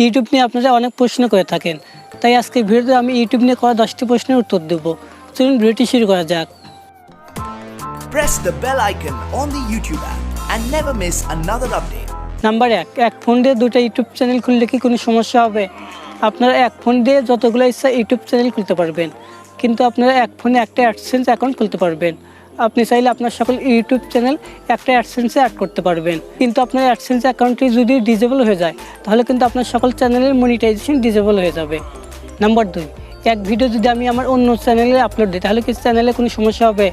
YouTube নিয়ে আপনারা অনেক প্রশ্ন করে থাকেন, তাই আজকে ভিডিওতে আমি ইউটিউব নিয়ে করা 10টি প্রশ্নের উত্তর দেব। চলুন ভিডিওটি শুরু করা যাক। Press the bell icon on the YouTube app and never miss another update. Number 1, এক ফোন দিয়ে দুটো ইউটিউব চ্যানেল খুললে কি কোনো সমস্যা হবে? আপনারা এক ফোন দিয়ে যতগুলো ইচ্ছা ইউটিউব চ্যানেল খুলতে পারবেন, কিন্তু আপনারা এক ফোনে একটা অ্যাডসেন্স অ্যাকাউন্ট খুলতে পারবেন। আপনি চাইলে আপনার সকল ইউটিউব চ্যানেল একটা অ্যাডসেন্সে অ্যাড করতে পারবেন, কিন্তু আপনার অ্যাডসেন্স অ্যাকাউন্টটি যদি ডিজেবল হয়ে যায় তাহলে কিন্তু আপনার সকল চ্যানেলের মনিটাইজেশন ডিজেবল হয়ে যাবে। নাম্বার 2, এক ভিডিও যদি আমি আমার অন্য চ্যানেলে আপলোড দিই তাহলে কি চ্যানেলে কোনো সমস্যা হবে?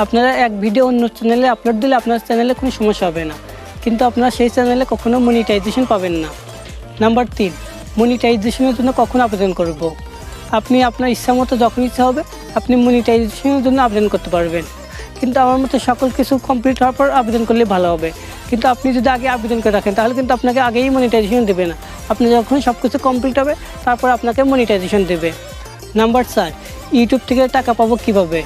আপনারা এক ভিডিও অন্য চ্যানেলে আপলোড দিলে আপনার চ্যানেলে কোনো সমস্যা হবে না, কিন্তু আপনারা সেই চ্যানেলে কখনো মনিটাইজেশন পাবেন না। নাম্বার 3, মনিটাইজেশনের জন্য কখন আবেদন করব? আপনি আপনার ইচ্ছা মতো যখন ইচ্ছা হবে আপনি মনিটাইজেশনের জন্য আবেদন করতে পারবেন, কিন্তু আমার মতে সকল কিছু কমপ্লিট হওয়ার পর আবেদন করলে ভালো হবে। কিন্তু আপনি যদি আগে আবেদন করে রাখেন তাহলে কিন্তু আপনাকে আগেই মনিটাইজেশন দেবে না। আপনি যখন সব কিছু কমপ্লিট হবে তারপর আপনাকে মনিটাইজেশন দেবে। নাম্বার 4, ইউটিউব থেকে টাকা পাবো কীভাবে?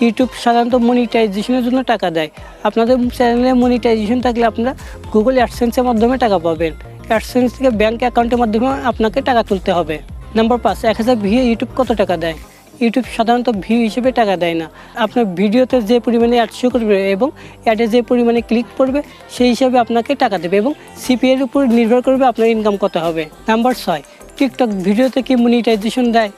ইউটিউব সাধারণত মনিটাইজেশনের জন্য টাকা দেয়। আপনাদের চ্যানেলে মনিটাইজেশন থাকলে আপনারা গুগল অ্যাডসেন্সের মাধ্যমে টাকা পাবেন। অ্যাডসেন্স থেকে ব্যাঙ্ক অ্যাকাউন্টের মাধ্যমে আপনাকে টাকা তুলতে হবে। নাম্বার 5, 1000 ভিউ ইউটিউব কত টাকা দেয়? ইউটিউব সাধারণত ভিউ হিসেবে টাকা দেয় না। আপনার ভিডিওতে যে পরিমাণে অ্যাড শো করবে এবং অ্যাডে যে পরিমাণে ক্লিক করবে সেই হিসাবে আপনাকে টাকা দেবে এবং সিপিএর উপর নির্ভর করবে আপনার ইনকাম কত হবে। নাম্বার 6, টিকটক ভিডিওতে কি মনিটাইজেশন দেয়?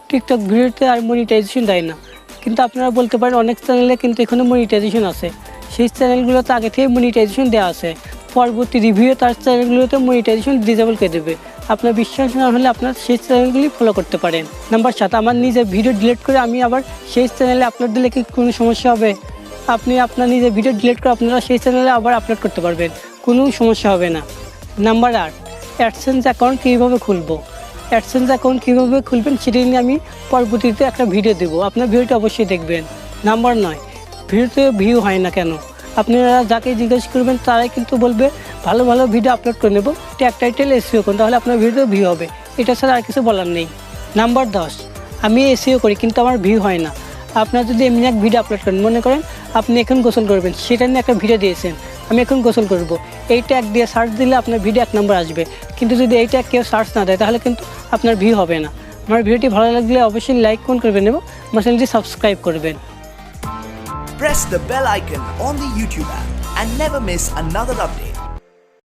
টিকটক ভিডিওতে আর মনিটাইজেশন দেয় না, কিন্তু আপনারা বলতে পারেন অনেক চ্যানেলে কিন্তু এখানে মনিটাইজেশন আছে। সেই চ্যানেলগুলোতে আগে থেকে মনিটাইজেশন দেওয়া আছে, পরবর্তী রিভিউ তার চ্যানেলগুলোতে মনিটাইজেশন ডিসেবল করে দেবে। আপনার বিশ্বাস না হলে আপনার সেই চ্যানেলগুলি ফলো করতে পারেন। নাম্বার 7, আমার নিজের ভিডিও ডিলিট করে আমি আবার সেই চ্যানেলে আপলোড দিলে কি কোনো সমস্যা হবে? আপনি আপনার নিজের ভিডিও ডিলিট করে আপনারা সেই চ্যানেলে আবার আপলোড করতে পারবেন, কোনো সমস্যা হবে না। নাম্বার 8, অ্যাডসেন্স অ্যাকাউন্ট কীভাবে খুলবো? অ্যাডসেন্স অ্যাকাউন্ট কীভাবে খুলবেন সেটি নিয়ে আমি পরবর্তীতে একটা ভিডিও দেবো, আপনার ভিডিওটি অবশ্যই দেখবেন। নাম্বার 9, ভিডিওতে ভিউ হয় না কেন? আপনারা যাকে জিজ্ঞেস করবেন তারাই কিন্তু বলবে ভালো ভালো ভিডিও আপলোড করে নেব, ট্যাগ টাইটেল এসইও করুন, তাহলে আপনার ভিডিও ভিউ হবে। এটা ছাড়া আর কিছু বলার নেই। নাম্বার 10, আমি এসইও করি কিন্তু আমার ভিউ হয় না। আপনারা যদি এমনি এক ভিডিও আপলোড করেন, মনে করেন আপনি এখন গোসল করবেন, সেটা নিয়ে একটা ভিডিও দিয়েছেন, আমি এখন গোসল করব, এই ট্যাগ দিয়ে সার্চ দিলে আপনার ভিডিও 1 নম্বর আসবে, কিন্তু যদি এই ট্যাগ কেউ সার্চ না দেয় তাহলে কিন্তু আপনার ভিউ হবে না। আমার ভিডিওটি ভালো লাগলে অবশ্যই লাইক করবেন এবং আমার চ্যানেলটি সাবস্ক্রাইব করবেন। Press the bell icon on the YouTube app and never miss another update.